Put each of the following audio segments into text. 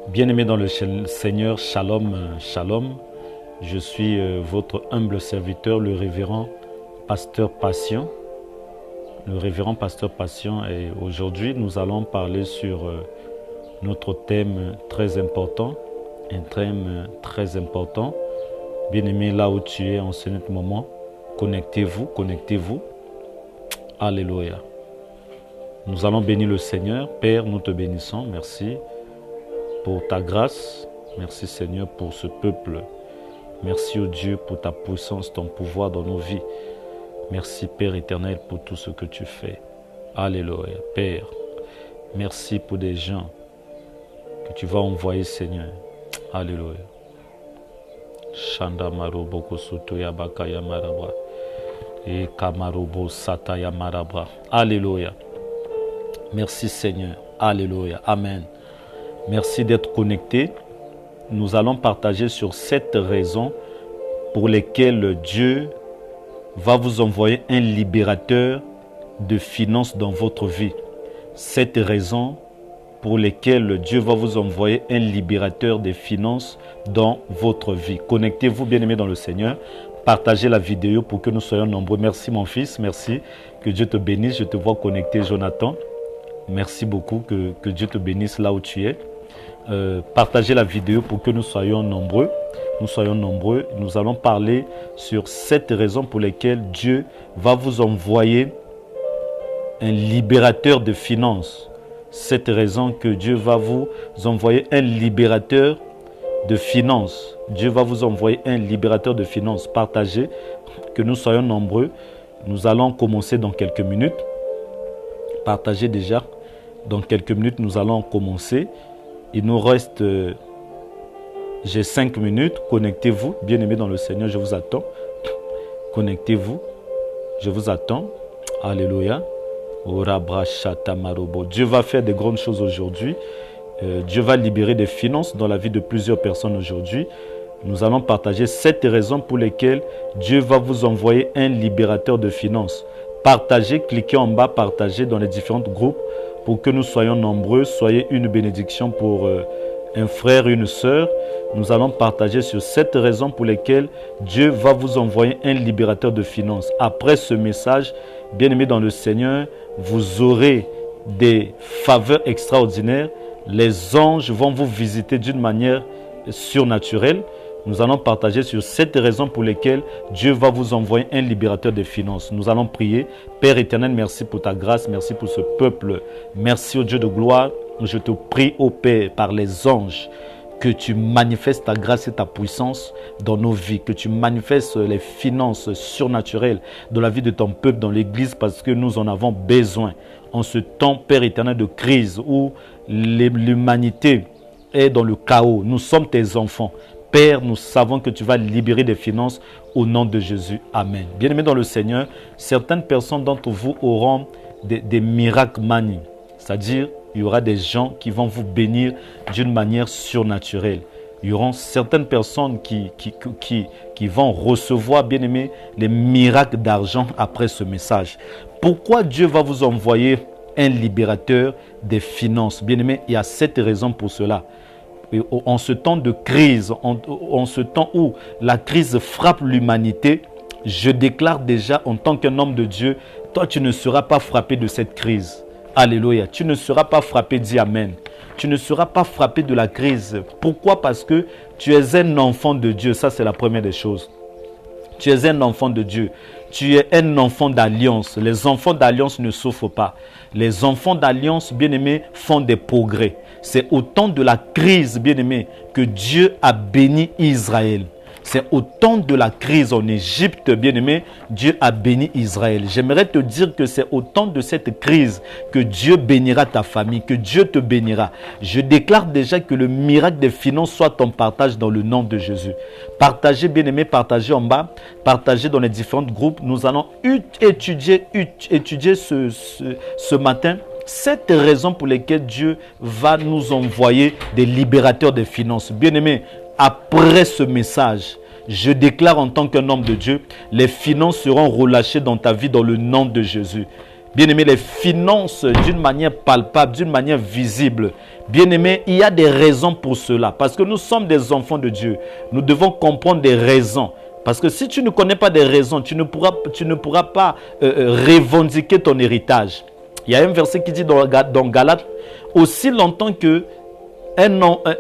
Bien-aimés dans le Seigneur, shalom, shalom. Je suis votre humble serviteur, le révérend Pasteur Patient. Le révérend Pasteur Patient. Et aujourd'hui, nous allons parler sur notre thème très important. Un thème très important. Bien-aimé, là où tu es en ce moment, connectez-vous, connectez-vous. Alléluia. Nous allons bénir le Seigneur. Père, nous te bénissons. Merci pour ta grâce. Merci Seigneur pour ce peuple. Merci au Dieu pour ta puissance, ton pouvoir dans nos vies. Merci Père éternel pour tout ce que tu fais. Alléluia. Père, merci pour des gens que tu vas envoyer Seigneur. Alléluia. Shanda marobo sotoya bakaya marabra. Et kamarobo sataya marabra. Alléluia. Merci Seigneur. Alléluia. Amen. Merci d'être connecté. Nous allons partager sur 7 raisons pour lesquelles Dieu va vous envoyer un libérateur de finances dans votre vie. 7 raisons pour lesquelles Dieu va vous envoyer un libérateur de finances dans votre vie. Connectez-vous, bien-aimés dans le Seigneur. Partagez la vidéo pour que nous soyons nombreux. Merci mon fils, merci. Que Dieu te bénisse. Je te vois connecté, Jonathan. Merci beaucoup. Que Dieu te bénisse là où tu es. Partagez la vidéo pour que nous soyons nombreux. Nous soyons nombreux. Nous allons parler sur 7 raisons pour lesquelles Dieu va vous envoyer un libérateur de finances. 7 raisons que Dieu va vous envoyer un libérateur de finances. Dieu va vous envoyer un libérateur de finances. Partagez, que nous soyons nombreux. Nous allons commencer dans quelques minutes. Partagez déjà. Dans quelques minutes, nous allons commencer. Il nous reste, j'ai 5 minutes. Connectez-vous, bien-aimés dans le Seigneur, je vous attends. Connectez-vous, je vous attends. Alléluia. Dieu va faire de grandes choses aujourd'hui. Dieu va libérer des finances dans la vie de plusieurs personnes aujourd'hui. Nous allons partager 7 raisons pour lesquelles Dieu va vous envoyer un libérateur de finances. Partagez, cliquez en bas, partagez dans les différents groupes pour que nous soyons nombreux. Soyez une bénédiction pour un frère, une sœur. Nous allons partager sur 7 raisons pour lesquelles Dieu va vous envoyer un libérateur de finances. Après ce message, bien-aimés dans le Seigneur, vous aurez des faveurs extraordinaires. Les anges vont vous visiter d'une manière surnaturelle. Nous allons partager sur 7 raisons pour lesquelles Dieu va vous envoyer un libérateur de finances. Nous allons prier. Père éternel, merci pour ta grâce, merci pour ce peuple. Merci au Dieu de gloire. Je te prie, ô Père, par les anges, que tu manifestes ta grâce et ta puissance dans nos vies, que tu manifestes les finances surnaturelles dans la vie de ton peuple, dans l'église, parce que nous en avons besoin. En ce temps, Père éternel, de crise où l'humanité est dans le chaos, nous sommes tes enfants. Père, nous savons que tu vas libérer des finances au nom de Jésus. Amen. Bien-aimés dans le Seigneur, certaines personnes d'entre vous auront des miracles manies. C'est-à-dire, il y aura des gens qui vont vous bénir d'une manière surnaturelle. Il y aura certaines personnes qui vont recevoir, bien-aimés, les miracles d'argent après ce message. Pourquoi Dieu va vous envoyer un libérateur des finances? Bien-aimés, il y a 7 raisons pour cela. En ce temps de crise, en ce temps où la crise frappe l'humanité, je déclare déjà en tant qu'un homme de Dieu, toi tu ne seras pas frappé de cette crise. Alléluia. Tu ne seras pas frappé, dis Amen. Tu ne seras pas frappé de la crise. Pourquoi? Parce que tu es un enfant de Dieu. Ça, c'est la première des choses. Tu es un enfant de Dieu. Tu es un enfant d'alliance. Les enfants d'alliance ne souffrent pas. Les enfants d'alliance, bien-aimés, font des progrès. C'est au temps de la crise, bien-aimés, que Dieu a béni Israël. C'est au temps de la crise en Égypte, bien-aimé, Dieu a béni Israël. J'aimerais te dire que c'est au temps de cette crise que Dieu bénira ta famille, que Dieu te bénira. Je déclare déjà que le miracle des finances soit ton partage dans le nom de Jésus. Partagez, bien-aimé, partagez en bas, partagez dans les différents groupes. Nous allons étudier ce matin 7 raisons pour lesquelles Dieu va nous envoyer des libérateurs des finances. Bien-aimé, après ce message, je déclare en tant qu'un homme de Dieu, les finances seront relâchées dans ta vie dans le nom de Jésus. Bien-aimé, les finances d'une manière palpable, d'une manière visible. Bien-aimé, il y a des raisons pour cela. Parce que nous sommes des enfants de Dieu. Nous devons comprendre des raisons. Parce que si tu ne connais pas des raisons, tu ne pourras pas revendiquer ton héritage. Il y a un verset qui dit dans Galates, aussi longtemps que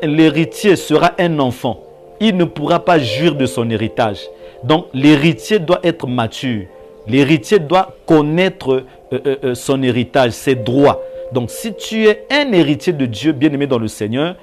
l'héritier sera un enfant, il ne pourra pas jouir de son héritage. Donc l'héritier doit être mature. L'héritier doit connaître son héritage, ses droits. Donc si tu es un héritier de Dieu, bien-aimé dans le Seigneur,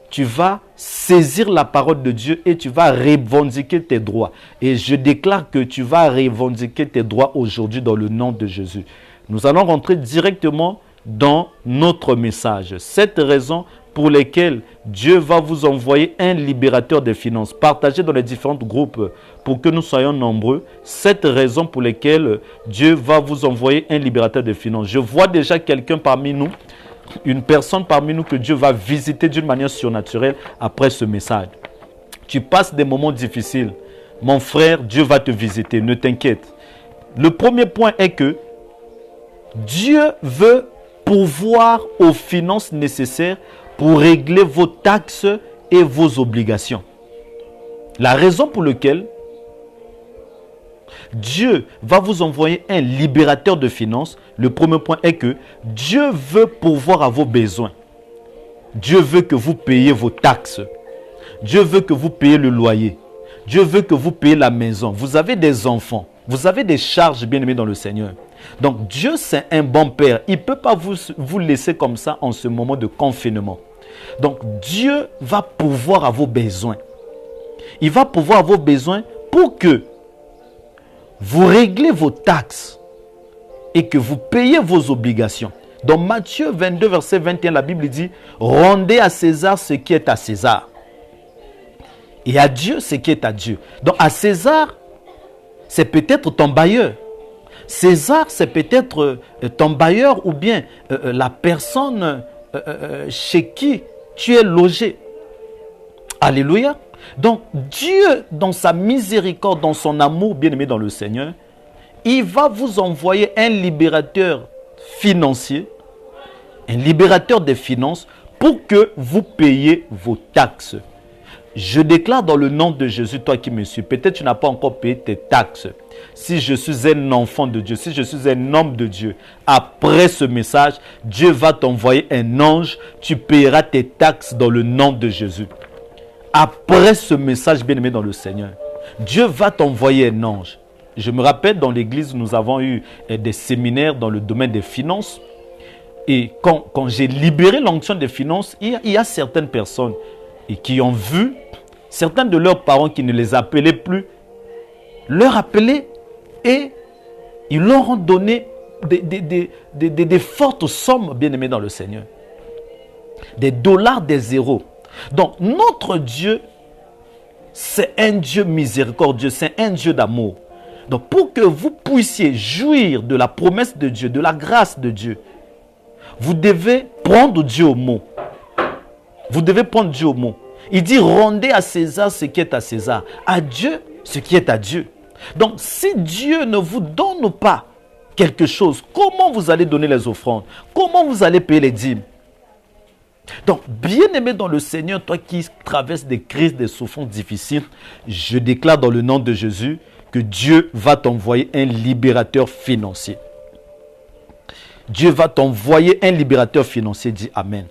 tu vas saisir la parole de Dieu et tu vas revendiquer tes droits. Et je déclare que tu vas revendiquer tes droits aujourd'hui dans le nom de Jésus. Nous allons rentrer directement dans notre message. Cette raison pour lesquelles Dieu va vous envoyer un libérateur des finances. Partagez dans les différents groupes pour que nous soyons nombreux. Cette raison pour lesquelles Dieu va vous envoyer un libérateur des finances. Je vois déjà quelqu'un parmi nous, une personne parmi nous que Dieu va visiter d'une manière surnaturelle après ce message. Tu passes des moments difficiles. Mon frère, Dieu va te visiter, ne t'inquiète. Le premier point est que Dieu veut pourvoir aux finances nécessaires pour régler vos taxes et vos obligations. La raison pour laquelle Dieu va vous envoyer un libérateur de finances, le premier point est que Dieu veut pourvoir à vos besoins. Dieu veut que vous payiez vos taxes. Dieu veut que vous payiez le loyer. Dieu veut que vous payiez la maison. Vous avez des enfants. Vous avez des charges, bien-aimés dans le Seigneur. Donc Dieu, c'est un bon Père. Il ne peut pas vous laisser comme ça en ce moment de confinement. Donc Dieu va pourvoir à vos besoins. Il va pourvoir à vos besoins pour que vous réglez vos taxes et que vous payez vos obligations. Dans Matthieu 22, verset 21, la Bible dit « Rendez à César ce qui est à César. Et à Dieu ce qui est à Dieu. » Donc à César, c'est peut-être ton bailleur. César, c'est peut-être ton bailleur ou bien la personne chez qui tu es logé. Alléluia. Donc Dieu, dans sa miséricorde, dans son amour, bien-aimé dans le Seigneur, il va vous envoyer un libérateur financier, un libérateur des finances pour que vous payiez vos taxes. Je déclare dans le nom de Jésus, toi qui me suis, peut-être tu n'as pas encore payé tes taxes. Si je suis un enfant de Dieu, si je suis un homme de Dieu, après ce message, Dieu va t'envoyer un ange, tu payeras tes taxes dans le nom de Jésus. Après ce message, bien-aimé dans le Seigneur, Dieu va t'envoyer un ange. Je me rappelle, dans l'église, nous avons eu des séminaires dans le domaine des finances. Et quand j'ai libéré l'onction des finances, il y a certaines personnes qui ont vu certains de leurs parents qui ne les appelaient plus, leur appeler et ils leur ont donné des fortes sommes, bien-aimés dans le Seigneur. Des dollars, des zéros. Donc, notre Dieu, c'est un Dieu miséricordieux, c'est un Dieu d'amour. Donc, pour que vous puissiez jouir de la promesse de Dieu, de la grâce de Dieu, vous devez prendre Dieu au mot. Vous devez prendre Dieu au mot. Il dit, rendez à César ce qui est à César, à Dieu ce qui est à Dieu. Donc, si Dieu ne vous donne pas quelque chose, comment vous allez donner les offrandes? Comment vous allez payer les dîmes? Donc, bien-aimé dans le Seigneur, toi qui traverses des crises, des souffrances difficiles, je déclare dans le nom de Jésus que Dieu va t'envoyer un libérateur financier. Dieu va t'envoyer un libérateur financier, dit Amen.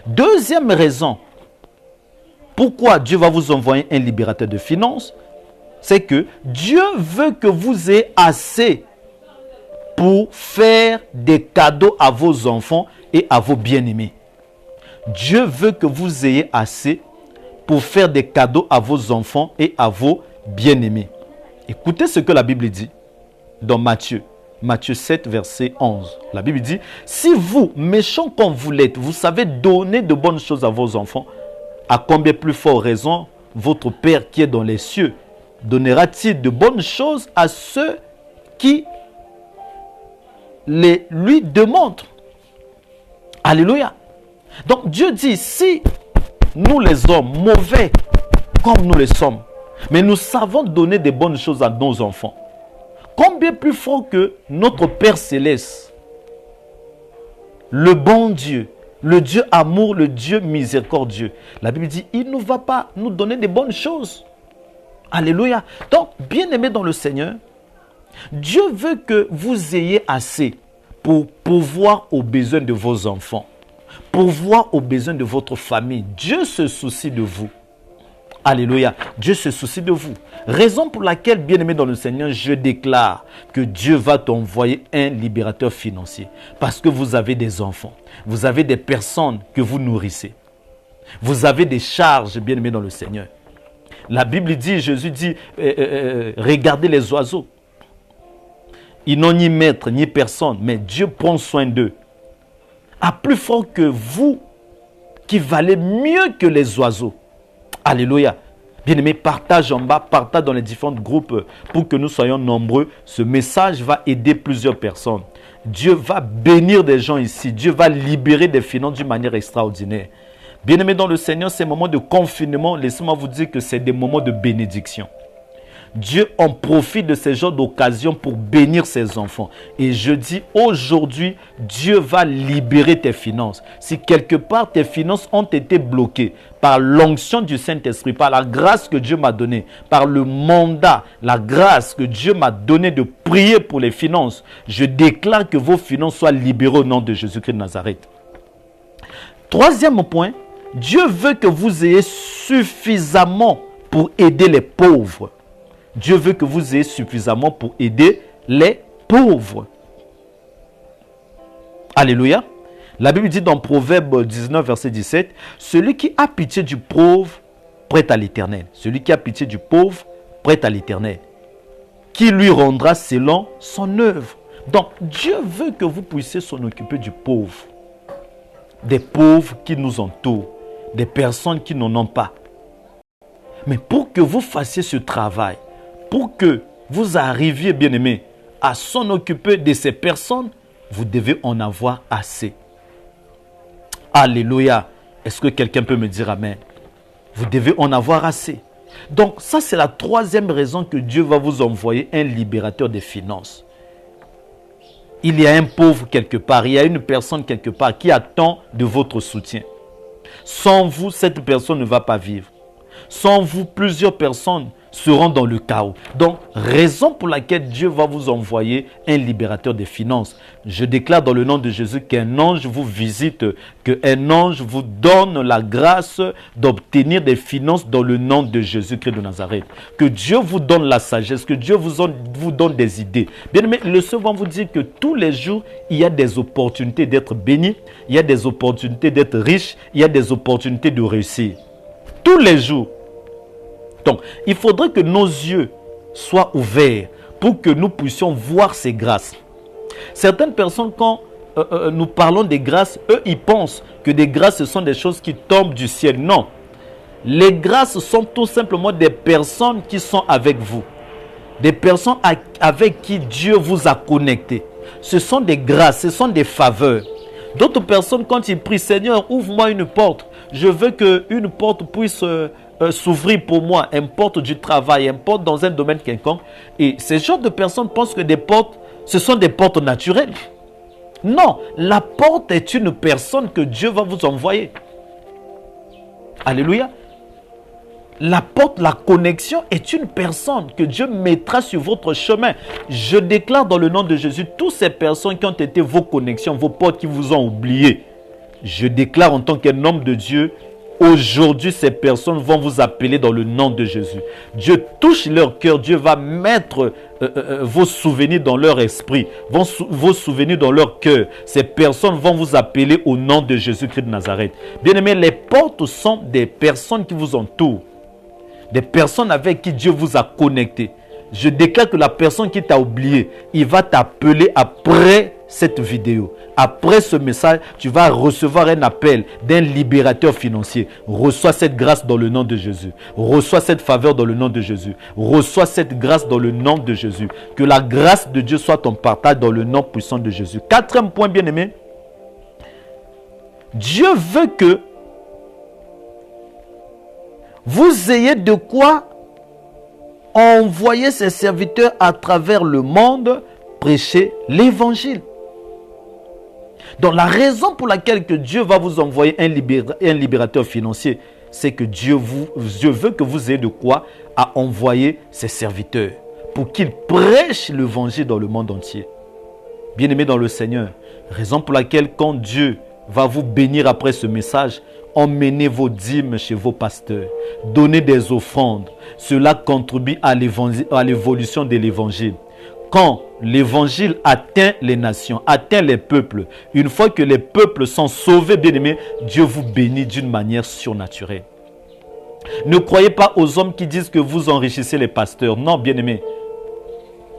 Deuxième raison, pourquoi Dieu va vous envoyer un libérateur de finances, c'est que Dieu veut que vous ayez assez pour faire des cadeaux à vos enfants et à vos bien-aimés. Dieu veut que vous ayez assez pour faire des cadeaux à vos enfants et à vos bien-aimés. Écoutez ce que la Bible dit dans Matthieu 7, verset 11. La Bible dit, si vous, méchants comme vous l'êtes, vous savez donner de bonnes choses à vos enfants, à combien plus fort raison votre Père qui est dans les cieux donnera-t-il de bonnes choses à ceux qui les lui demandent. Alléluia. Donc Dieu dit, si nous les hommes, mauvais comme nous le sommes, mais nous savons donner des bonnes choses à nos enfants, combien plus fort que notre Père Céleste, le bon Dieu, le Dieu amour, le Dieu miséricordieux. La Bible dit, il ne va pas nous donner des bonnes choses. Alléluia. Donc, bien-aimés dans le Seigneur, Dieu veut que vous ayez assez pour pourvoir aux besoins de vos enfants, pourvoir aux besoins de votre famille. Dieu se soucie de vous. Alléluia. Dieu se soucie de vous. Raison pour laquelle, bien-aimé dans le Seigneur, je déclare que Dieu va t'envoyer un libérateur financier. Parce que vous avez des enfants. Vous avez des personnes que vous nourrissez. Vous avez des charges, bien-aimé dans le Seigneur. La Bible dit, Jésus dit, regardez les oiseaux. Ils n'ont ni maître, ni personne, mais Dieu prend soin d'eux. À plus fort que vous, qui valez mieux que les oiseaux. Alléluia. Bien-aimé, partage en bas, partage dans les différents groupes pour que nous soyons nombreux. Ce message va aider plusieurs personnes. Dieu va bénir des gens ici. Dieu va libérer des finances d'une manière extraordinaire. Bien-aimé dans le Seigneur, ces moments de confinement, laissez-moi vous dire que c'est des moments de bénédiction. Dieu en profite de ces genres d'occasions pour bénir ses enfants. Et je dis aujourd'hui, Dieu va libérer tes finances. Si quelque part tes finances ont été bloquées par l'onction du Saint-Esprit, par la grâce que Dieu m'a donnée, par le mandat, la grâce que Dieu m'a donnée de prier pour les finances, je déclare que vos finances soient libérées au nom de Jésus-Christ de Nazareth. Troisième point, Dieu veut que vous ayez suffisamment pour aider les pauvres. Dieu veut que vous ayez suffisamment pour aider les pauvres. Alléluia. La Bible dit dans Proverbe 19, verset 17, « Celui qui a pitié du pauvre prête à l'Éternel. Celui qui a pitié du pauvre prête à l'Éternel, qui lui rendra selon son œuvre. » Donc, Dieu veut que vous puissiez s'en occuper du pauvre. Des pauvres qui nous entourent, des personnes qui n'en ont pas. Mais pour que vous fassiez ce travail, pour que vous arriviez, bien-aimés, à s'en occuper de ces personnes, vous devez en avoir assez. Alléluia. Est-ce que quelqu'un peut me dire amen? Vous devez en avoir assez. Donc, ça, c'est la troisième raison que Dieu va vous envoyer un libérateur des finances. Il y a un pauvre quelque part, il y a une personne quelque part qui attend de votre soutien. Sans vous, cette personne ne va pas vivre. Sans vous, plusieurs personnes seront dans le chaos. Donc, raison pour laquelle Dieu va vous envoyer un libérateur des finances. Je déclare dans le nom de Jésus qu'un ange vous visite, qu'un ange vous donne la grâce d'obtenir des finances dans le nom de Jésus-Christ de Nazareth. Que Dieu vous donne la sagesse, que Dieu vous donne des idées. Bien aimé, le Seigneur va vous dire que tous les jours, il y a des opportunités d'être béni, il y a des opportunités d'être riche, il y a des opportunités de réussir. Tous les jours. Donc, il faudrait que nos yeux soient ouverts pour que nous puissions voir ces grâces. Certaines personnes, quand nous parlons des grâces, eux, ils pensent que des grâces, ce sont des choses qui tombent du ciel. Non. Les grâces sont tout simplement des personnes qui sont avec vous. Des personnes avec qui Dieu vous a connecté. Ce sont des grâces, ce sont des faveurs. D'autres personnes, quand ils prient, Seigneur, ouvre-moi une porte. Je veux qu'une porte puisse s'ouvrir pour moi, une porte du travail, une porte dans un domaine quelconque. Et ces genres de personnes pensent que des portes, ce sont des portes naturelles. Non, la porte est une personne que Dieu va vous envoyer. Alléluia. La porte, la connexion est une personne que Dieu mettra sur votre chemin. Je déclare dans le nom de Jésus, toutes ces personnes qui ont été vos connexions, vos portes qui vous ont oublié. Je déclare en tant qu'un homme de Dieu, aujourd'hui, ces personnes vont vous appeler dans le nom de Jésus. Dieu touche leur cœur. Dieu va mettre vos souvenirs dans leur esprit, vos souvenirs dans leur cœur. Ces personnes vont vous appeler au nom de Jésus-Christ de Nazareth. Bien-aimés, les portes sont des personnes qui vous entourent. Des personnes avec qui Dieu vous a connecté. Je déclare que la personne qui t'a oublié, il va t'appeler après cette vidéo. Après ce message, tu vas recevoir un appel d'un libérateur financier. Reçois cette grâce dans le nom de Jésus. Reçois cette faveur dans le nom de Jésus. Reçois cette grâce dans le nom de Jésus. Que la grâce de Dieu soit ton partage dans le nom puissant de Jésus. Quatrième point, bien-aimé. Dieu veut que vous ayez de quoi envoyer ses serviteurs à travers le monde prêcher l'évangile. Donc la raison pour laquelle que Dieu va vous envoyer un libérateur financier, c'est que Dieu veut que vous ayez de quoi à envoyer ses serviteurs pour qu'ils prêchent l'évangile dans le monde entier. Bien-aimés dans le Seigneur, raison pour laquelle quand Dieu va vous bénir après ce message, emmenez vos dîmes chez vos pasteurs, donnez des offrandes. Cela contribue à l'évolution de l'évangile. Quand l'évangile atteint les nations, atteint les peuples, une fois que les peuples sont sauvés, bien-aimés, Dieu vous bénit d'une manière surnaturelle. Ne croyez pas aux hommes qui disent que vous enrichissez les pasteurs. Non, bien-aimés.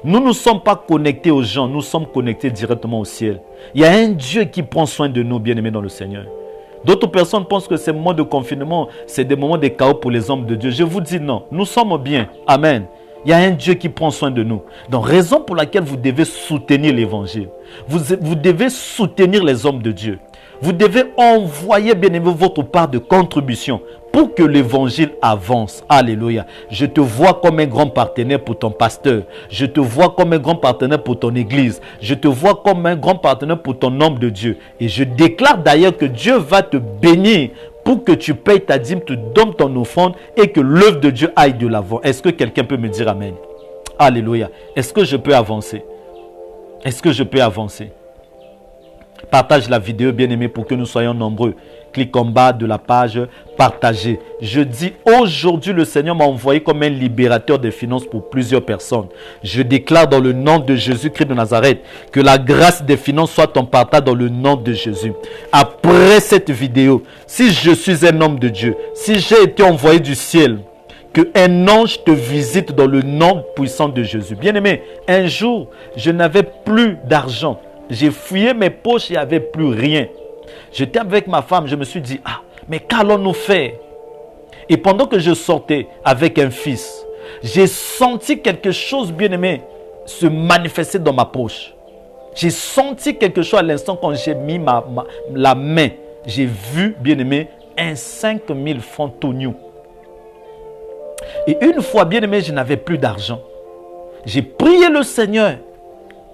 Nous ne sommes pas connectés aux gens, nous sommes connectés directement au ciel. Il y a un Dieu qui prend soin de nous, bien-aimés dans le Seigneur. D'autres personnes pensent que ces moments de confinement, c'est des moments de chaos pour les hommes de Dieu. Je vous dis non, nous sommes bien. Amen. Il y a un Dieu qui prend soin de nous. Donc, raison pour laquelle vous devez soutenir l'évangile. Vous devez soutenir les hommes de Dieu. Vous devez envoyer, bien aimé, votre part de contribution pour que l'évangile avance. Alléluia. Je te vois comme un grand partenaire pour ton pasteur. Je te vois comme un grand partenaire pour ton église. Je te vois comme un grand partenaire pour ton homme de Dieu. Et je déclare d'ailleurs que Dieu va te bénir pour que tu payes ta dîme, tu donnes ton offrande et que l'œuvre de Dieu aille de l'avant. Est-ce que quelqu'un peut me dire amen? Alléluia. Est-ce que je peux avancer? Est-ce que je peux avancer? Partage la vidéo, bien-aimé, pour que nous soyons nombreux. Clique en bas de la page, partagez. Je dis, aujourd'hui, le Seigneur m'a envoyé comme un libérateur des finances pour plusieurs personnes. Je déclare dans le nom de Jésus-Christ de Nazareth que la grâce des finances soit ton partage dans le nom de Jésus. Après cette vidéo, si je suis un homme de Dieu, si j'ai été envoyé du ciel, qu'un ange te visite dans le nom puissant de Jésus. Bien-aimé, un jour, je n'avais plus d'argent. J'ai fouillé mes poches, il n'y avait plus rien. J'étais avec ma femme, je me suis dit, mais qu'allons-nous faire? Et pendant que je sortais avec un fils, j'ai senti quelque chose, bien-aimé, se manifester dans ma poche. J'ai senti quelque chose à l'instant quand j'ai mis la main. J'ai vu, bien-aimé, un 5000 francs tout nu. Et une fois, bien-aimé, je n'avais plus d'argent. J'ai prié le Seigneur.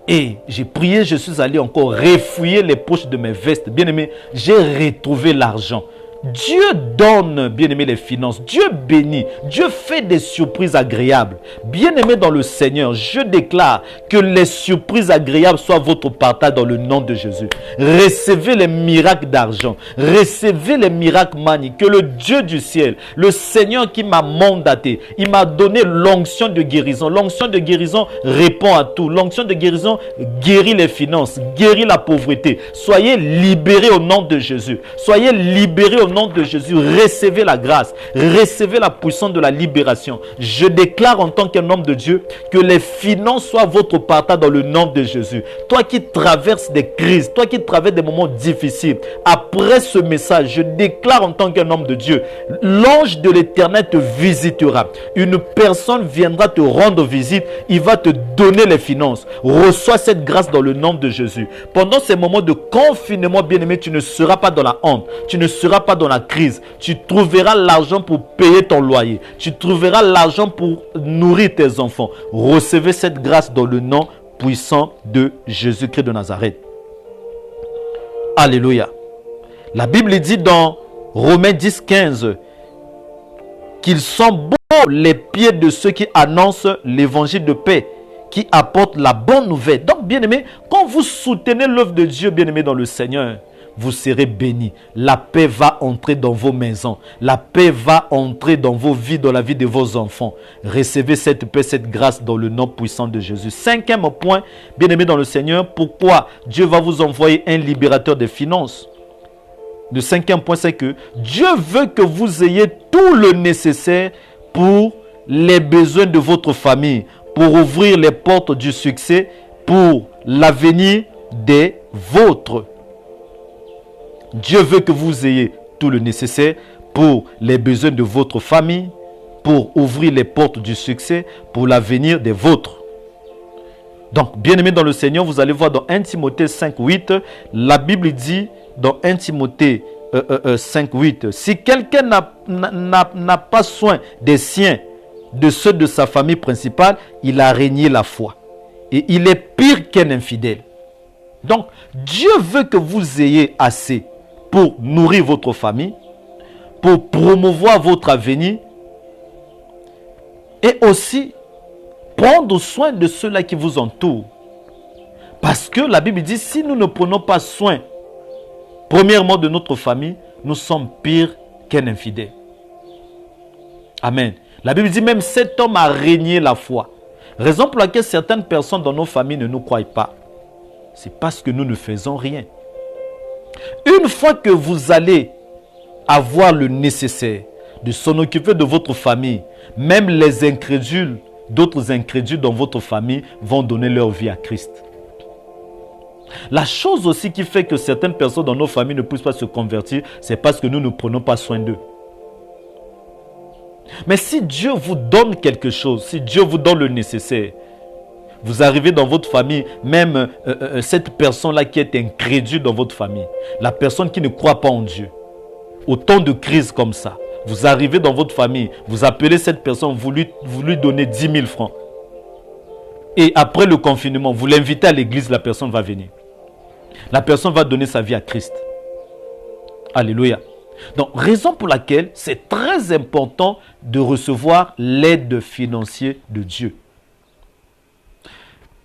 Et j'ai prié, je suis allé encore refouiller les poches de mes vestes. Bien-aimé, j'ai retrouvé l'argent. Dieu donne, bien-aimé, les finances. Dieu bénit. Dieu fait des surprises agréables. Bien-aimé dans le Seigneur, je déclare que les surprises agréables soient votre partage dans le nom de Jésus. Recevez les miracles d'argent. Recevez les miracles magnifiques. Que le Dieu du ciel, le Seigneur qui m'a mandaté, il m'a donné l'onction de guérison. L'onction de guérison répond à tout. L'onction de guérison guérit les finances, guérit la pauvreté. Soyez libérés au nom de Jésus. Soyez libérés au nom de Jésus. Recevez la grâce, recevez la puissance de la libération. Je déclare en tant qu'un homme de Dieu que les finances soient votre partage dans le nom de Jésus. Toi qui traverses des crises, toi qui traverses des moments difficiles, après ce message, je déclare en tant qu'un homme de Dieu, l'ange de l'Éternel te visitera. Une personne viendra te rendre visite, il va te donner les finances. Reçois cette grâce dans le nom de Jésus. Pendant ces moments de confinement, bien-aimé, tu ne seras pas dans la honte, tu ne seras pas dans la crise. Tu trouveras l'argent pour payer ton loyer. Tu trouveras l'argent pour nourrir tes enfants. Recevez cette grâce dans le nom puissant de Jésus-Christ de Nazareth. Alléluia. La Bible dit dans Romains 10, 15 qu'ils sont beaux les pieds de ceux qui annoncent l'évangile de paix, qui apportent la bonne nouvelle. Donc, bien-aimé, quand vous soutenez l'œuvre de Dieu, bien-aimé dans le Seigneur, vous serez bénis. La paix va entrer dans vos maisons. La paix va entrer dans vos vies, dans la vie de vos enfants. Recevez cette paix, cette grâce dans le nom puissant de Jésus. Cinquième point, bien-aimé dans le Seigneur, pourquoi Dieu va vous envoyer un libérateur des finances? Le cinquième point, c'est que Dieu veut que vous ayez tout le nécessaire pour les besoins de votre famille, pour ouvrir les portes du succès, pour l'avenir des vôtres. Dieu veut que vous ayez tout le nécessaire pour les besoins de votre famille, pour ouvrir les portes du succès, pour l'avenir des vôtres. Donc, bien-aimés dans le Seigneur, vous allez voir dans 1 Timothée 5, 8, la Bible dit dans 1 Timothée 5, 8, si quelqu'un n'a pas soin des siens, de ceux de sa famille principale, il a régné la foi. Et il est pire qu'un infidèle. Donc, Dieu veut que vous ayez assez pour nourrir votre famille, pour promouvoir votre avenir, et aussi prendre soin de ceux-là qui vous entourent. Parce que la Bible dit, si nous ne prenons pas soin, premièrement de notre famille, nous sommes pires qu'un infidèle. Amen. La Bible dit, même cet homme a régné la foi. Raison pour laquelle certaines personnes dans nos familles ne nous croient pas. C'est parce que nous ne faisons rien. Une fois que vous allez avoir le nécessaire de s'en occuper de votre famille, même les incrédules, d'autres incrédules dans votre famille vont donner leur vie à Christ. La chose aussi qui fait que certaines personnes dans nos familles ne puissent pas se convertir, c'est parce que nous ne prenons pas soin d'eux. Mais si Dieu vous donne quelque chose, si Dieu vous donne le nécessaire, vous arrivez dans votre famille, même cette personne-là qui est incrédule dans votre famille, la personne qui ne croit pas en Dieu, au temps de crise comme ça, vous arrivez dans votre famille, vous appelez cette personne, vous lui donnez 10 000 francs. Et après le confinement, vous l'invitez à l'église, la personne va venir. La personne va donner sa vie à Christ. Alléluia. Donc, raison pour laquelle c'est très important de recevoir l'aide financière de Dieu.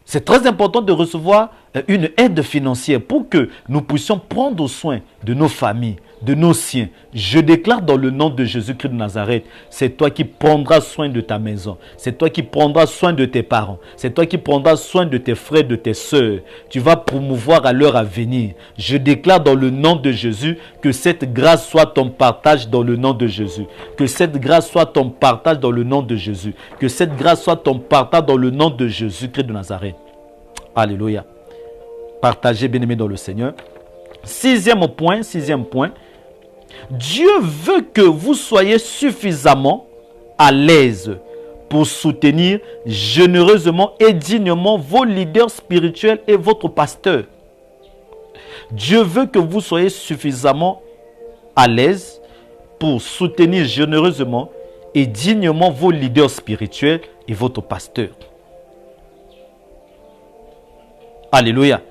C'est très important de recevoir une aide financière pour que nous puissions prendre soin de nos familles, de nos siens. Je déclare dans le nom de Jésus-Christ de Nazareth, c'est toi qui prendras soin de ta maison. C'est toi qui prendras soin de tes parents. C'est toi qui prendras soin de tes frères, de tes sœurs. Tu vas promouvoir à leur avenir. Je déclare dans le nom de Jésus que cette grâce soit ton partage dans le nom de Jésus. Que cette grâce soit ton partage dans le nom de Jésus. Que cette grâce soit ton partage dans le nom de Jésus-Christ de Nazareth. Alléluia. Partagez, bien-aimés dans le Seigneur. Sixième point. Dieu veut que vous soyez suffisamment à l'aise pour soutenir généreusement et dignement vos leaders spirituels et votre pasteur. Dieu veut que vous soyez suffisamment à l'aise pour soutenir généreusement et dignement vos leaders spirituels et votre pasteur. Alléluia.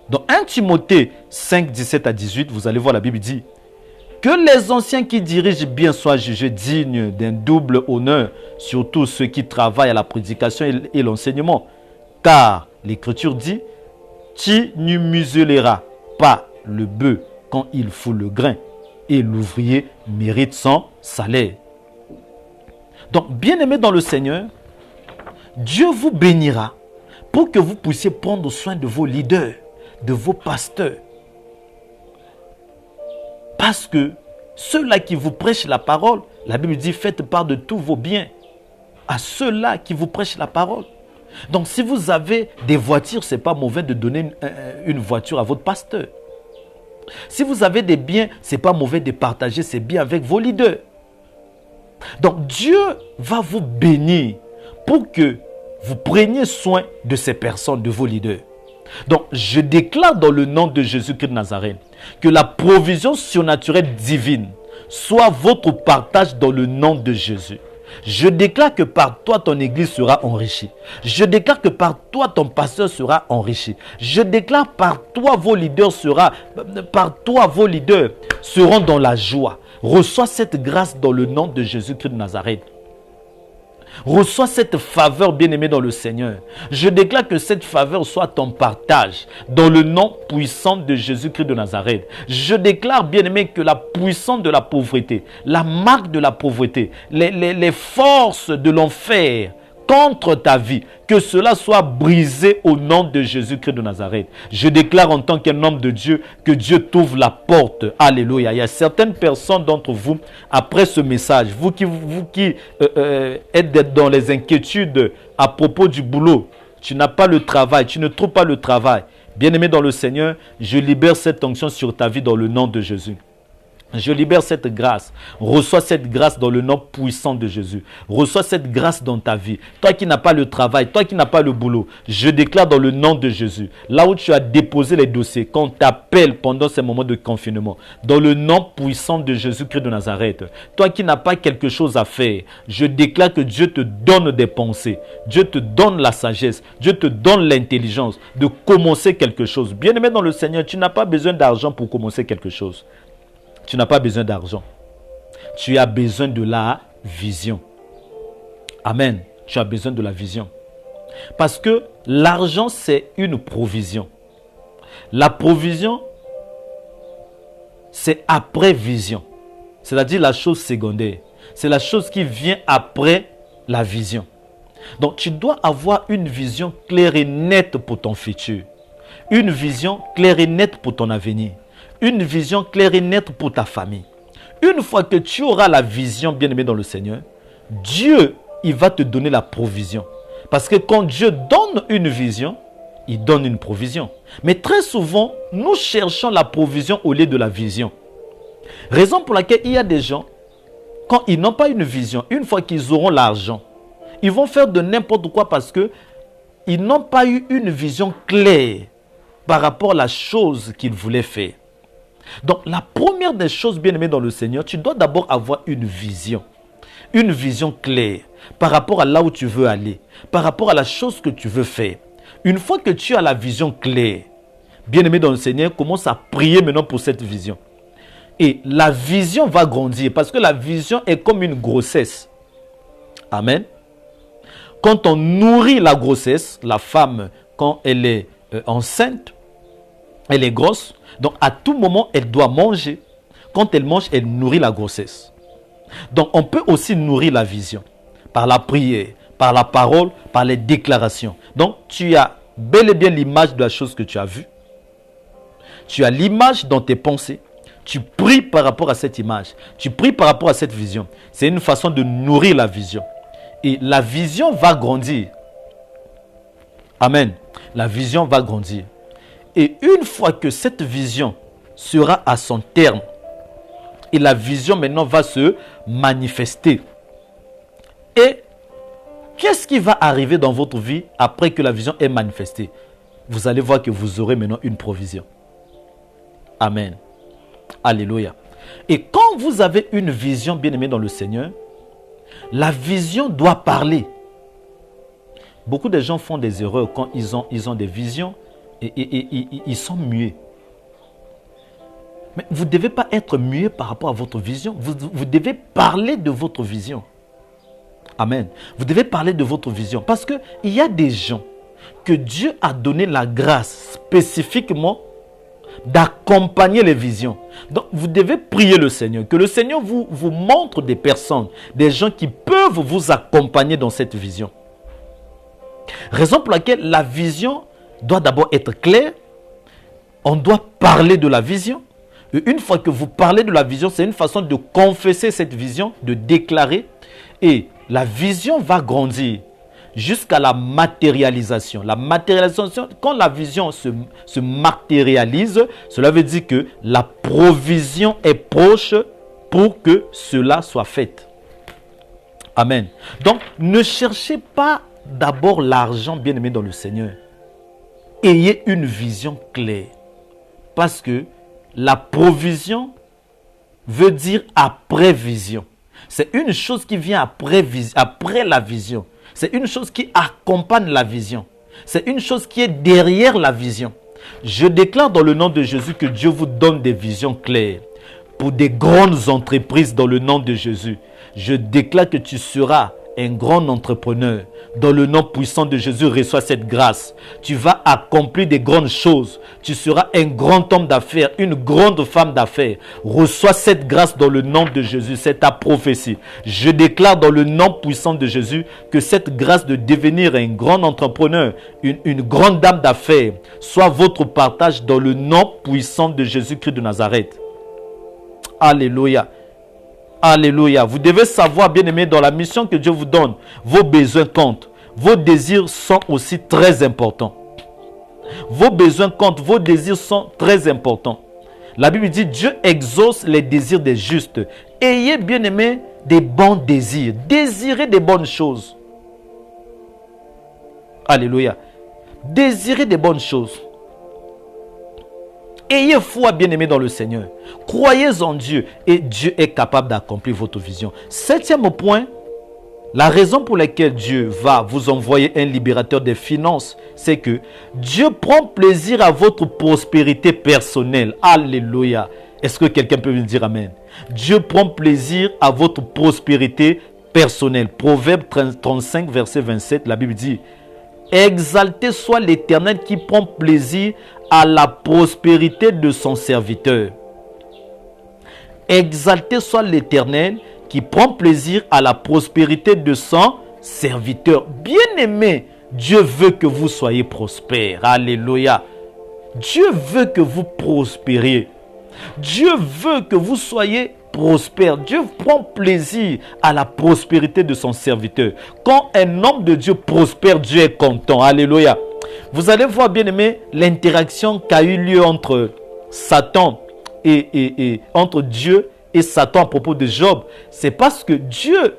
Dans 1 Timothée 5, 17 à 18, vous allez voir, la Bible dit que les anciens qui dirigent bien soient jugés dignes d'un double honneur, surtout ceux qui travaillent à la prédication et l'enseignement. Car l'Écriture dit, tu ne muselleras pas le bœuf quand il fout le grain, et l'ouvrier mérite son salaire. Donc, bien-aimés dans le Seigneur, Dieu vous bénira pour que vous puissiez prendre soin de vos leaders, de vos pasteurs. Parce que ceux-là qui vous prêchent la parole, la Bible dit, faites part de tous vos biens à ceux-là qui vous prêchent la parole. Donc si vous avez des voitures, ce n'est pas mauvais de donner une voiture à votre pasteur. Si vous avez des biens, ce n'est pas mauvais de partager ces biens avec vos leaders. Donc Dieu va vous bénir pour que vous preniez soin de ces personnes, de vos leaders. Donc, je déclare dans le nom de Jésus-Christ de Nazareth que la provision surnaturelle divine soit votre partage dans le nom de Jésus. Je déclare que par toi, ton église sera enrichie. Je déclare que par toi, ton pasteur sera enrichi. Je déclare par toi, vos leaders seront dans la joie. Reçois cette grâce dans le nom de Jésus-Christ de Nazareth. Reçois cette faveur, bien-aimé dans le Seigneur. Je déclare que cette faveur soit ton partage dans le nom puissant de Jésus-Christ de Nazareth. Je déclare, bien-aimé, que la puissance de la pauvreté, la marque de la pauvreté, les forces de l'enfer contre ta vie, que cela soit brisé au nom de Jésus-Christ de Nazareth. Je déclare en tant qu'un homme de Dieu que Dieu t'ouvre la porte. Alléluia. Il y a certaines personnes d'entre vous, après ce message, vous qui êtes dans les inquiétudes à propos du boulot, tu n'as pas le travail, tu ne trouves pas le travail. Bien-aimé dans le Seigneur, je libère cette onction sur ta vie dans le nom de Jésus. Je libère cette grâce. Reçois cette grâce dans le nom puissant de Jésus. Reçois cette grâce dans ta vie. Toi qui n'as pas le travail, toi qui n'as pas le boulot, je déclare dans le nom de Jésus, là où tu as déposé les dossiers, qu'on t'appelle pendant ces moments de confinement, dans le nom puissant de Jésus-Christ de Nazareth, toi qui n'as pas quelque chose à faire, je déclare que Dieu te donne des pensées, Dieu te donne la sagesse, Dieu te donne l'intelligence de commencer quelque chose. Bien-aimé dans le Seigneur, tu n'as pas besoin d'argent pour commencer quelque chose. Tu n'as pas besoin d'argent. Tu as besoin de la vision. Amen. Tu as besoin de la vision. Parce que l'argent, c'est une provision. La provision, c'est après vision. C'est-à-dire la chose secondaire. C'est la chose qui vient après la vision. Donc, tu dois avoir une vision claire et nette pour ton futur. Une vision claire et nette pour ton avenir. Une vision claire et nette pour ta famille. Une fois que tu auras la vision, bien-aimé dans le Seigneur, Dieu, il va te donner la provision. Parce que quand Dieu donne une vision, il donne une provision. Mais très souvent, nous cherchons la provision au lieu de la vision. Raison pour laquelle il y a des gens, quand ils n'ont pas une vision, une fois qu'ils auront l'argent, ils vont faire de n'importe quoi parce que ils n'ont pas eu une vision claire par rapport à la chose qu'ils voulaient faire. Donc, la première des choses, bien-aimées dans le Seigneur, tu dois d'abord avoir une vision claire par rapport à là où tu veux aller, par rapport à la chose que tu veux faire. Une fois que tu as la vision claire, bien-aimé dans le Seigneur, commence à prier maintenant pour cette vision. Et la vision va grandir parce que la vision est comme une grossesse. Amen. Quand on nourrit la grossesse, la femme, quand elle est enceinte, elle est grosse. Donc, à tout moment, elle doit manger. Quand elle mange, elle nourrit la grossesse. Donc, on peut aussi nourrir la vision par la prière, par la parole, par les déclarations. Donc, tu as bel et bien l'image de la chose que tu as vue. Tu as l'image dans tes pensées. Tu pries par rapport à cette image. Tu pries par rapport à cette vision. C'est une façon de nourrir la vision. Et la vision va grandir. Amen. La vision va grandir. Et une fois que cette vision sera à son terme, et la vision maintenant va se manifester. Et qu'est-ce qui va arriver dans votre vie après que la vision est manifestée? Vous allez voir que vous aurez maintenant une provision. Amen. Alléluia. Et quand vous avez une vision, bien-aimée dans le Seigneur, la vision doit parler. Beaucoup de gens font des erreurs quand ils ont des visions et ils sont muets. Mais vous ne devez pas être muet par rapport à votre vision. Vous devez parler de votre vision. Amen. Vous devez parler de votre vision. Parce qu'il y a des gens que Dieu a donné la grâce spécifiquement d'accompagner les visions. Donc, vous devez prier le Seigneur. Que le Seigneur vous montre des personnes, des gens qui peuvent vous accompagner dans cette vision. Raison pour laquelle la vision doit d'abord être claire. On doit parler de la vision. Et une fois que vous parlez de la vision, c'est une façon de confesser cette vision, de déclarer. Et la vision va grandir jusqu'à la matérialisation. La matérialisation, quand la vision se matérialise, cela veut dire que la provision est proche pour que cela soit fait. Amen. Donc, ne cherchez pas d'abord l'argent, bien-aimé dans le Seigneur. Ayez une vision claire. Parce que la provision veut dire après vision. C'est une chose qui vient après la vision. C'est une chose qui accompagne la vision. C'est une chose qui est derrière la vision. Je déclare dans le nom de Jésus que Dieu vous donne des visions claires pour des grandes entreprises dans le nom de Jésus. Je déclare que tu seras un grand entrepreneur. Dans le nom puissant de Jésus, reçois cette grâce. Tu vas accomplir des grandes choses. Tu seras un grand homme d'affaires, une grande femme d'affaires. Reçois cette grâce dans le nom de Jésus. C'est ta prophétie. Je déclare dans le nom puissant de Jésus que cette grâce de devenir un grand entrepreneur, une grande dame d'affaires, soit votre partage dans le nom puissant de Jésus-Christ de Nazareth. Alléluia. Alléluia. Vous devez savoir, bien-aimés, dans la mission que Dieu vous donne, vos besoins comptent. Vos désirs sont aussi très importants. Vos besoins comptent, vos désirs sont très importants. La Bible dit, Dieu exauce les désirs des justes. Ayez, bien aimés, des bons désirs. Désirez des bonnes choses. Alléluia. Désirez des bonnes choses. Ayez foi, bien-aimés, dans le Seigneur. Croyez en Dieu et Dieu est capable d'accomplir votre vision. 7e point, la raison pour laquelle Dieu va vous envoyer un libérateur des finances, c'est que Dieu prend plaisir à votre prospérité personnelle. Alléluia. Est-ce que quelqu'un peut me dire amen? Dieu prend plaisir à votre prospérité personnelle. Proverbe 35, verset 27, la Bible dit, exalté soit l'Éternel qui prend plaisir à la prospérité de son serviteur. Exalté soit l'Éternel qui prend plaisir à la prospérité de son serviteur. Bien-aimé, Dieu veut que vous soyez prospères. Alléluia. Dieu veut que vous prospériez. Dieu veut que vous soyez prospères. Dieu prend plaisir à la prospérité de son serviteur. Quand un homme de Dieu prospère, Dieu est content. Alléluia. Vous allez voir, bien aimé, l'interaction qui a eu lieu entre Satan et entre Dieu et Satan à propos de Job. C'est parce que Dieu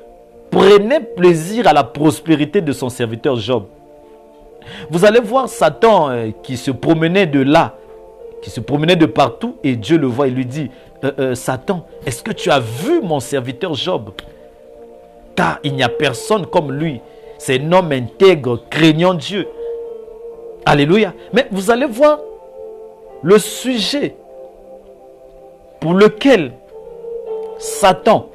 prenait plaisir à la prospérité de son serviteur Job. Vous allez voir Satan qui se promenait de là, qui se promenait de partout, et Dieu le voit et lui dit, Satan, est-ce que tu as vu mon serviteur Job? Car il n'y a personne comme lui. C'est un homme intègre, craignant Dieu. Alléluia. Mais vous allez voir le sujet pour lequel Satan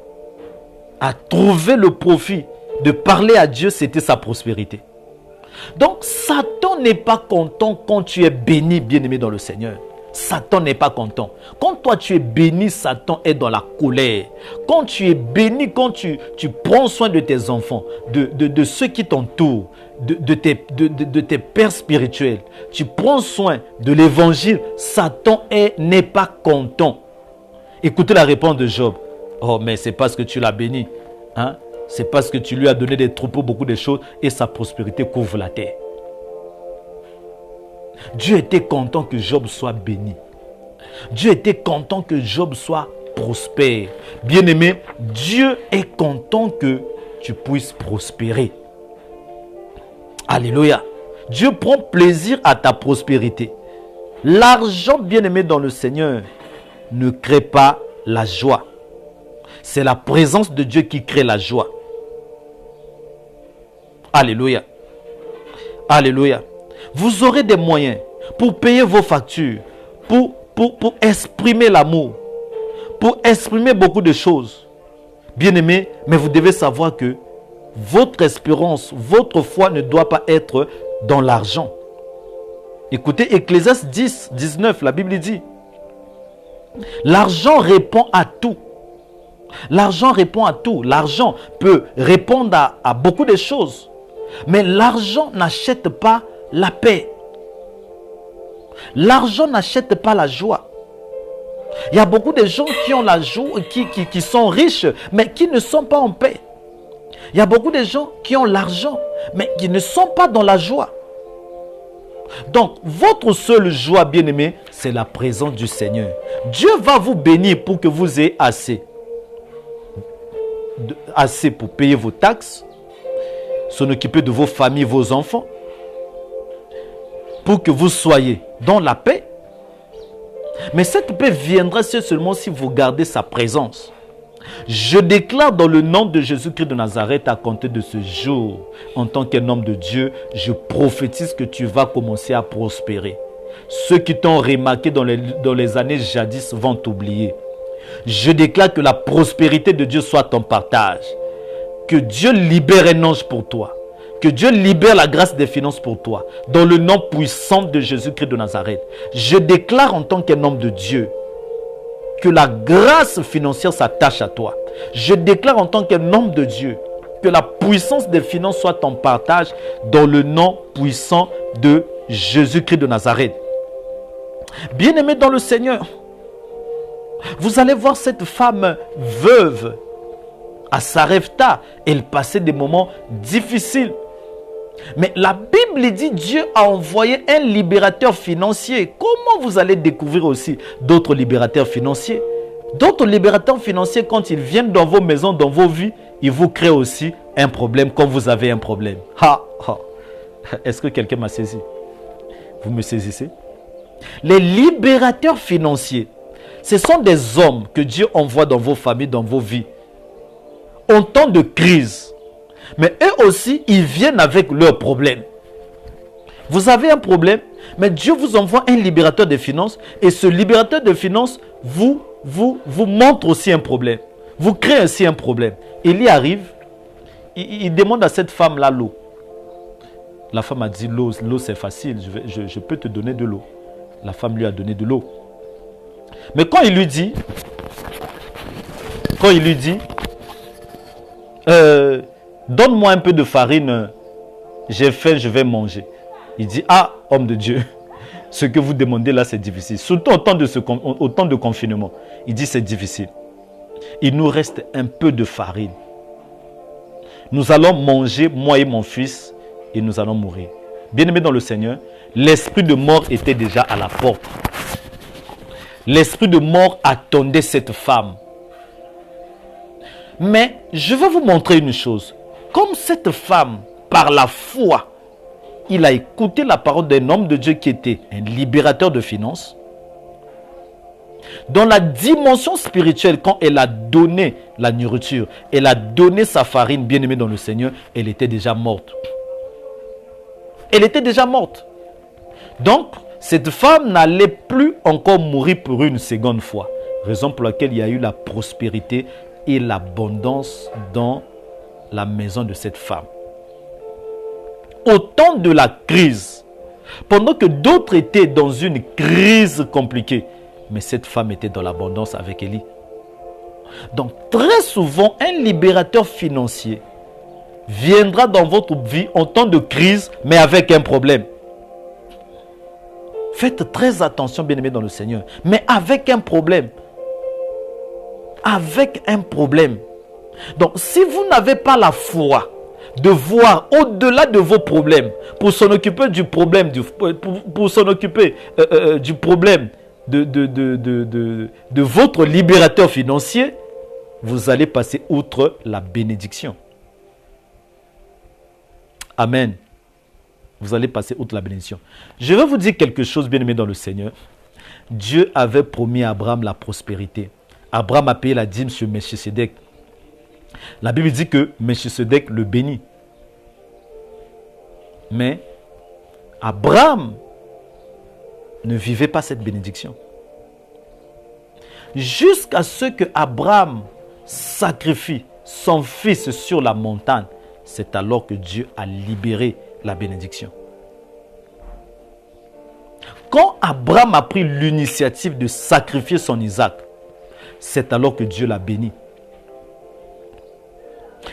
a trouvé le profit de parler à Dieu, c'était sa prospérité. Donc Satan n'est pas content quand tu es béni, bien-aimé dans le Seigneur. Satan n'est pas content. Quand toi tu es béni, Satan est dans la colère. Quand tu es béni, quand tu prends soin de tes enfants, de ceux qui t'entourent, de tes pères spirituels, tu prends soin de l'évangile, Satan n'est pas content. Écoutez la réponse de Job. Oh, mais c'est parce que tu l'as béni. Hein? C'est parce que tu lui as donné des troupeaux, beaucoup de choses, et sa prospérité couvre la terre. Dieu était content que Job soit béni. Dieu était content que Job soit prospère. Bien-aimé, Dieu est content que tu puisses prospérer. Alléluia. Dieu prend plaisir à ta prospérité. L'argent, bien-aimé dans le Seigneur, ne crée pas la joie. C'est la présence de Dieu qui crée la joie. Alléluia. Alléluia. Vous aurez des moyens pour payer vos factures, pour exprimer l'amour, pour exprimer beaucoup de choses. Bien-aimés, mais vous devez savoir que votre espérance, votre foi ne doit pas être dans l'argent. Écoutez, Ecclésiaste 10, 19, la Bible dit, l'argent répond à tout. L'argent répond à tout. L'argent peut répondre à beaucoup de choses. Mais l'argent n'achète pas la paix. L'argent n'achète pas la joie. Il y a beaucoup de gens qui ont la joie, qui sont riches, mais qui ne sont pas en paix. Il y a beaucoup de gens qui ont l'argent, mais qui ne sont pas dans la joie. Donc, votre seule joie, bien-aimé, c'est la présence du Seigneur. Dieu va vous bénir pour que vous ayez assez pour payer vos taxes, s'en occuper de vos familles, vos enfants, pour que vous soyez dans la paix. Mais cette paix viendra seulement si vous gardez sa présence. Je déclare dans le nom de Jésus-Christ de Nazareth, à compter de ce jour, en tant qu'un homme de Dieu, je prophétise que tu vas commencer à prospérer. Ceux qui t'ont remarqué dans les années jadis vont t'oublier. Je déclare que la prospérité de Dieu soit ton partage. Que Dieu libère un ange pour toi. Que Dieu libère la grâce des finances pour toi. Dans le nom puissant de Jésus-Christ de Nazareth. Je déclare en tant qu'un homme de Dieu que la grâce financière s'attache à toi. Je déclare en tant qu'un homme de Dieu que la puissance des finances soit ton partage dans le nom puissant de Jésus-Christ de Nazareth. Bien-aimés dans le Seigneur, vous allez voir cette femme veuve à Sarepta. Elle passait des moments difficiles. Mais la Bible dit Dieu a envoyé un libérateur financier. Comment vous allez découvrir aussi d'autres libérateurs financiers? D'autres libérateurs financiers, quand ils viennent dans vos maisons, dans vos vies, ils vous créent aussi un problème quand vous avez un problème. Est-ce que quelqu'un m'a saisi? Vous me saisissez? Les libérateurs financiers, ce sont des hommes que Dieu envoie dans vos familles, dans vos vies, en temps de crise. Mais eux aussi, ils viennent avec leurs problèmes. Vous avez un problème, mais Dieu vous envoie un libérateur de finances, et ce libérateur de finances vous montre aussi un problème. Vous créez aussi un problème. Il y arrive, il demande à cette femme-là l'eau. La femme a dit, l'eau c'est facile, je peux te donner de l'eau. La femme lui a donné de l'eau. Mais quand il lui dit, donne-moi un peu de farine, j'ai faim, je vais manger. Il dit, ah, homme de Dieu, ce que vous demandez là, c'est difficile. Surtout au temps de confinement. Il dit, c'est difficile. Il nous reste un peu de farine. Nous allons manger, moi et mon fils, et nous allons mourir. Bien-aimés dans le Seigneur, l'esprit de mort était déjà à la porte. L'esprit de mort attendait cette femme. Mais je vais vous montrer une chose. Comme cette femme, par la foi, il a écouté la parole d'un homme de Dieu qui était un libérateur de finances. Dans la dimension spirituelle, quand elle a donné la nourriture, elle a donné sa farine, bien-aimée dans le Seigneur, elle était déjà morte. Elle était déjà morte. Donc, cette femme n'allait plus encore mourir pour une seconde fois. Raison pour laquelle il y a eu la prospérité et l'abondance dans la maison de cette femme. Au temps de la crise, pendant que d'autres étaient dans une crise compliquée, mais cette femme était dans l'abondance avec Élie. Donc très souvent, un libérateur financier viendra dans votre vie en temps de crise, mais avec un problème. Faites très attention, bien-aimés dans le Seigneur, mais avec un problème. Avec un problème. Donc si vous n'avez pas la foi de voir au-delà de vos problèmes, pour s'en occuper du problème, pour s'en occuper du problème de votre libérateur financier, vous allez passer outre la bénédiction. Amen. Vous allez passer outre la bénédiction. Je vais vous dire quelque chose, bien-aimé dans le Seigneur. Dieu avait promis à Abraham la prospérité. Abraham a payé la dîme sur Melchisedec. La Bible dit que Melchisedec le bénit. Mais Abraham ne vivait pas cette bénédiction. Jusqu'à ce que Abraham sacrifie son fils sur la montagne, c'est alors que Dieu a libéré la bénédiction. Quand Abraham a pris l'initiative de sacrifier son Isaac, c'est alors que Dieu l'a béni.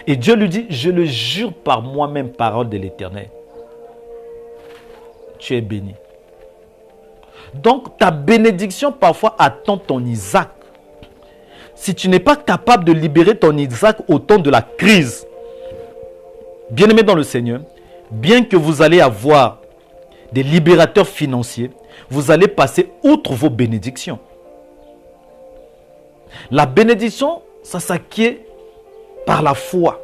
Et Dieu lui dit, je le jure par moi-même, parole de l'Éternel. Tu es béni. Donc ta bénédiction parfois attend ton Isaac. Si tu n'es pas capable de libérer ton Isaac au temps de la crise, bien-aimé dans le Seigneur, bien que vous allez avoir des libérateurs financiers, vous allez passer outre vos bénédictions. La bénédiction, ça s'acquiert par la foi.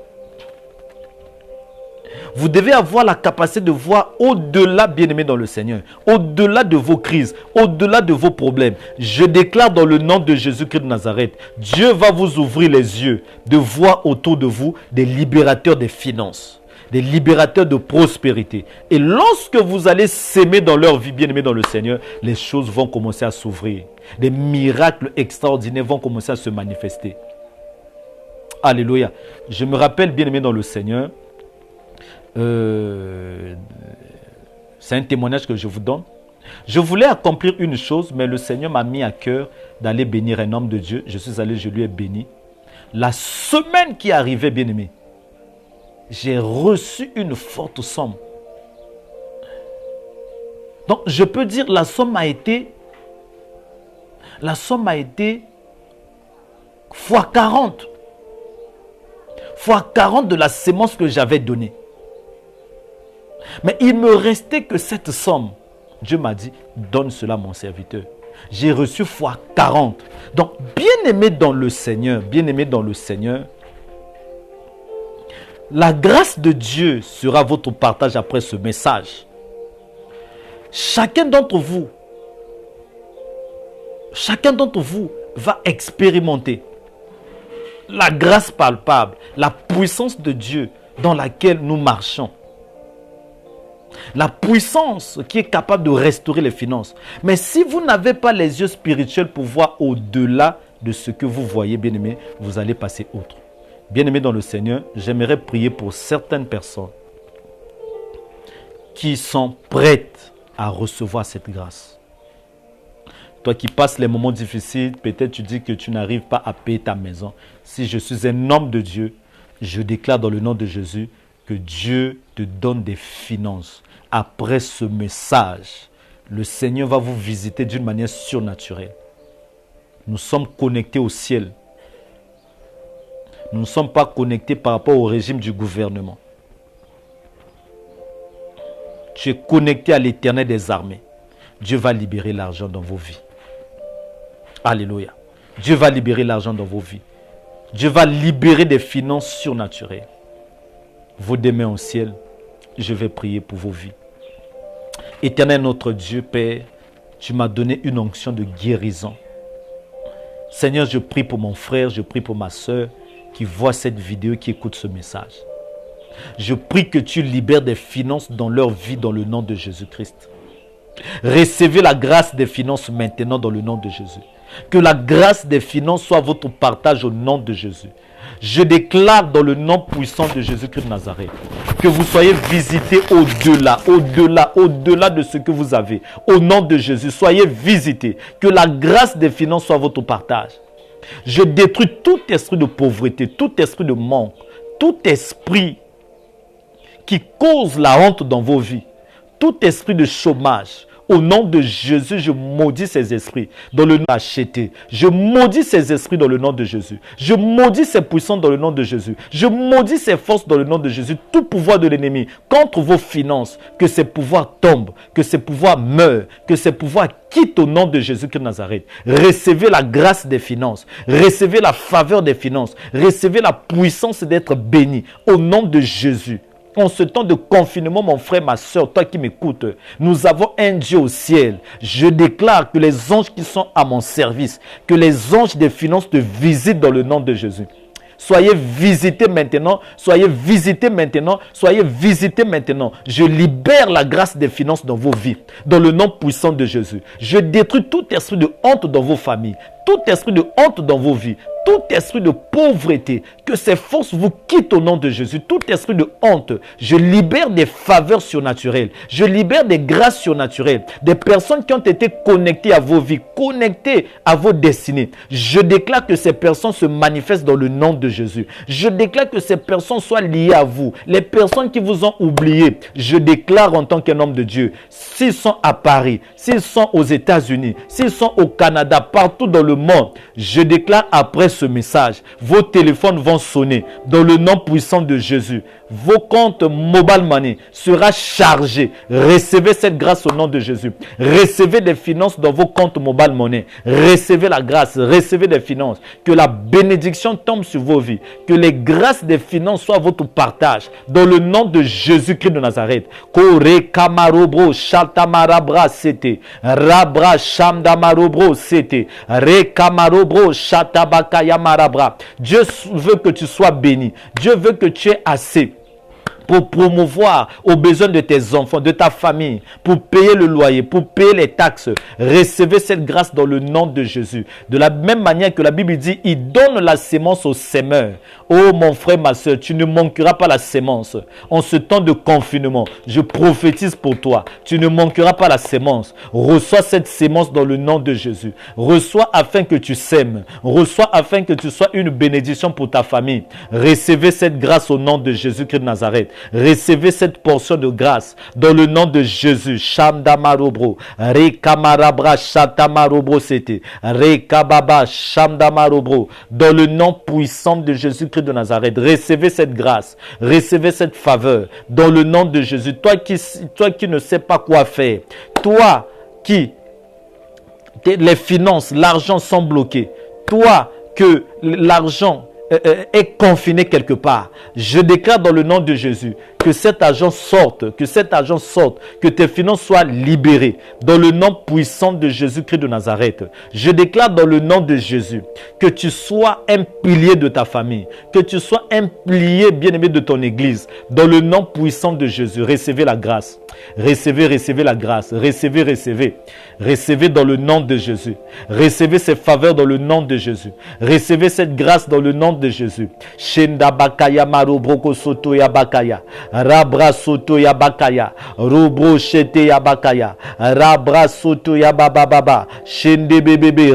Vous devez avoir la capacité de voir au-delà, bien-aimé dans le Seigneur, au-delà de vos crises, au-delà de vos problèmes. Je déclare dans le nom de Jésus-Christ de Nazareth, Dieu va vous ouvrir les yeux de voir autour de vous des libérateurs des finances, des libérateurs de prospérité. Et lorsque vous allez s'aimer dans leur vie, bien-aimé dans le Seigneur, les choses vont commencer à s'ouvrir. Des miracles extraordinaires vont commencer à se manifester. Alléluia. Je me rappelle, bien-aimé dans le Seigneur, c'est un témoignage que je vous donne. Je voulais accomplir une chose, mais le Seigneur m'a mis à cœur d'aller bénir un homme de Dieu. Je suis allé, je lui ai béni. La semaine qui arrivait, bien-aimé, j'ai reçu une forte somme. Donc, je peux dire, la somme a été fois 40. Fois 40 de la sémence que j'avais donnée. Mais il me restait que cette somme. Dieu m'a dit, donne cela à mon serviteur. J'ai reçu fois 40. Donc, bien-aimé dans le Seigneur, la grâce de Dieu sera votre partage après ce message. Chacun d'entre vous va expérimenter la grâce palpable, la puissance de Dieu dans laquelle nous marchons. La puissance qui est capable de restaurer les finances. Mais si vous n'avez pas les yeux spirituels pour voir au-delà de ce que vous voyez, bien-aimé, vous allez passer outre. Bien-aimé dans le Seigneur, j'aimerais prier pour certaines personnes qui sont prêtes à recevoir cette grâce. Toi qui passes les moments difficiles, peut-être tu dis que tu n'arrives pas à payer ta maison. Si je suis un homme de Dieu, je déclare dans le nom de Jésus que Dieu te donne des finances. Après ce message, le Seigneur va vous visiter d'une manière surnaturelle. Nous sommes connectés au ciel. Nous ne sommes pas connectés par rapport au régime du gouvernement. Tu es connecté à l'Éternel des armées. Dieu va libérer l'argent dans vos vies. Alléluia. Dieu va libérer l'argent dans vos vies. Dieu va libérer des finances surnaturelles. Vos deux mains au ciel, je vais prier pour vos vies. Éternel notre Dieu, Père, tu m'as donné une onction de guérison. Seigneur, je prie pour mon frère, je prie pour ma soeur qui voit cette vidéo, qui écoute ce message. Je prie que tu libères des finances dans leur vie dans le nom de Jésus-Christ. Recevez la grâce des finances maintenant dans le nom de Jésus. Que la grâce des finances soit votre partage au nom de Jésus. Je déclare dans le nom puissant de Jésus-Christ de Nazareth que vous soyez visités au-delà de ce que vous avez. Au nom de Jésus, soyez visités. Que la grâce des finances soit votre partage. Je détruis tout esprit de pauvreté, tout esprit de manque, tout esprit qui cause la honte dans vos vies, tout esprit de chômage. Au nom de Jésus, je maudis ces esprits dans le nom acheté. Je maudis ces esprits dans le nom de Jésus. Je maudis ces puissances dans le nom de Jésus. Je maudis ces forces dans le nom de Jésus. Tout pouvoir de l'ennemi contre vos finances, que ces pouvoirs tombent, que ces pouvoirs meurent, que ces pouvoirs quittent au nom de Jésus-Christ de Nazareth. Recevez la grâce des finances. Recevez la faveur des finances. Recevez la puissance d'être béni au nom de Jésus. En ce temps de confinement, mon frère, ma soeur, toi qui m'écoutes, nous avons un Dieu au ciel. Je déclare que les anges qui sont à mon service, que les anges des finances te visitent dans le nom de Jésus. Soyez visités maintenant, soyez visités maintenant, soyez visités maintenant. Je libère la grâce des finances dans vos vies, dans le nom puissant de Jésus. Je détruis tout esprit de honte dans vos familles, tout esprit de honte dans vos vies, tout esprit de pauvreté, que ces forces vous quittent au nom de Jésus. Tout esprit de honte, je libère des faveurs surnaturelles. Je libère des grâces surnaturelles. Des personnes qui ont été connectées à vos vies, connectées à vos destinées. Je déclare que ces personnes se manifestent dans le nom de Jésus. Je déclare que ces personnes soient liées à vous. Les personnes qui vous ont oublié, je déclare en tant qu'un homme de Dieu, s'ils sont à Paris, s'ils sont aux États-Unis, s'ils sont au Canada, partout dans le monde, je déclare après ce message, vos téléphones vont sonner dans le nom puissant de Jésus. Vos comptes Mobile Money sera chargé. Recevez cette grâce au nom de Jésus. Recevez des finances dans vos comptes Mobile Money. Recevez la grâce, recevez des finances. Que la bénédiction tombe sur vos vies. Que les grâces des finances soient votre partage. Dans le nom de Jésus-Christ de Nazareth. Kore kamarobro shatamarabra sete. Rabra shamdamarobro sete. Re kamarobro shatabakaya marabra. Dieu veut que tu sois béni. Dieu veut que tu aies assez pour promouvoir aux besoins de tes enfants, de ta famille, pour payer le loyer, pour payer les taxes. Recevez cette grâce dans le nom de Jésus. De la même manière que la Bible dit, il donne la sémence au semeur. Oh mon frère, ma soeur, tu ne manqueras pas la sémence. En ce temps de confinement, je prophétise pour toi. Tu ne manqueras pas la sémence. Reçois cette sémence dans le nom de Jésus. Reçois afin que tu sèmes. Reçois afin que tu sois une bénédiction pour ta famille. Recevez cette grâce au nom de Jésus-Christ de Nazareth. Recevez cette portion de grâce dans le nom de Jésus. Shamdamarobro, Rekamarabra Shatamarobro Sete, Rekababa Shamdamarobro. Dans le nom puissant de Jésus-Christ de Nazareth, recevez cette grâce, recevez cette faveur dans le nom de Jésus. Toi qui ne sais pas quoi faire, toi qui les finances, l'argent sont bloqués, toi que l'argent est confiné quelque part, je déclare dans le nom de Jésus que cet argent sorte, que tes finances soient libérées dans le nom puissant de Jésus-Christ de Nazareth. Je déclare dans le nom de Jésus que tu sois un pilier de ta famille, que tu sois un pilier bien-aimé de ton église dans le nom puissant de Jésus. Recevez la grâce. Recevez la grâce. Recevez dans le nom de Jésus. Recevez ces faveurs dans le nom de Jésus. Recevez cette grâce dans le nom de Jésus. Shenda bakaya marobroko soto ya bakaya. Rabra soto ya bakaya. Robro shete ya bakaya. Rabra soto ya bababa. Shende bébé.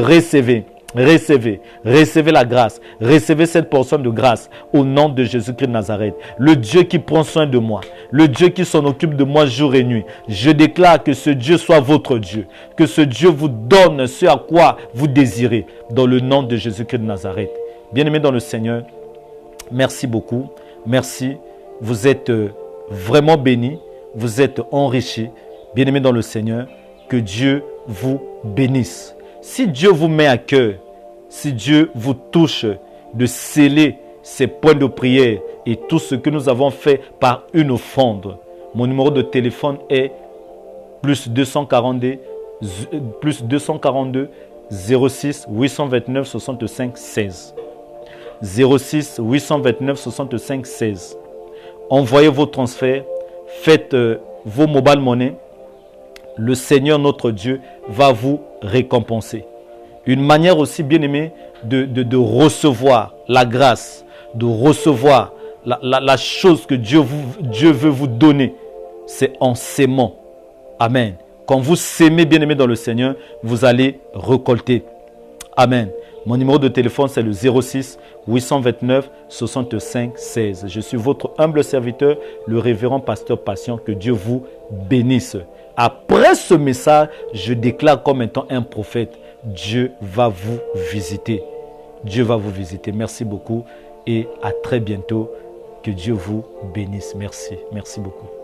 Recevez la grâce. Recevez cette portion de grâce au nom de Jésus-Christ de Nazareth. Le Dieu qui prend soin de moi, le Dieu qui s'en occupe de moi jour et nuit. Je déclare que ce Dieu soit votre Dieu, que ce Dieu vous donne ce à quoi vous désirez dans le nom de Jésus-Christ de Nazareth. Bien-aimés dans le Seigneur, merci beaucoup. Merci. Vous êtes vraiment bénis. Vous êtes enrichis. Bien-aimés dans le Seigneur, que Dieu vous bénisse. Si Dieu vous met à cœur, si Dieu vous touche de sceller ces points de prière et tout ce que nous avons fait par une offrande, mon numéro de téléphone est plus 242 06 829 65 16. 06 829 65 16. Envoyez vos transferts, faites vos mobile money. Le Seigneur notre Dieu va vous récompenser. Une manière aussi bien aimée de recevoir la grâce, de recevoir la chose que Dieu veut vous donner, c'est en s'aimant. Amen. Quand vous s'aimez bien aimé dans le Seigneur, vous allez récolter. Amen. Mon numéro de téléphone, c'est le 06 829 65 16. Je suis votre humble serviteur, le révérend pasteur Patient. Que Dieu vous bénisse. Après ce message, je déclare comme étant un prophète, Dieu va vous visiter. Dieu va vous visiter. Merci beaucoup et à très bientôt. Que Dieu vous bénisse. Merci. Merci beaucoup.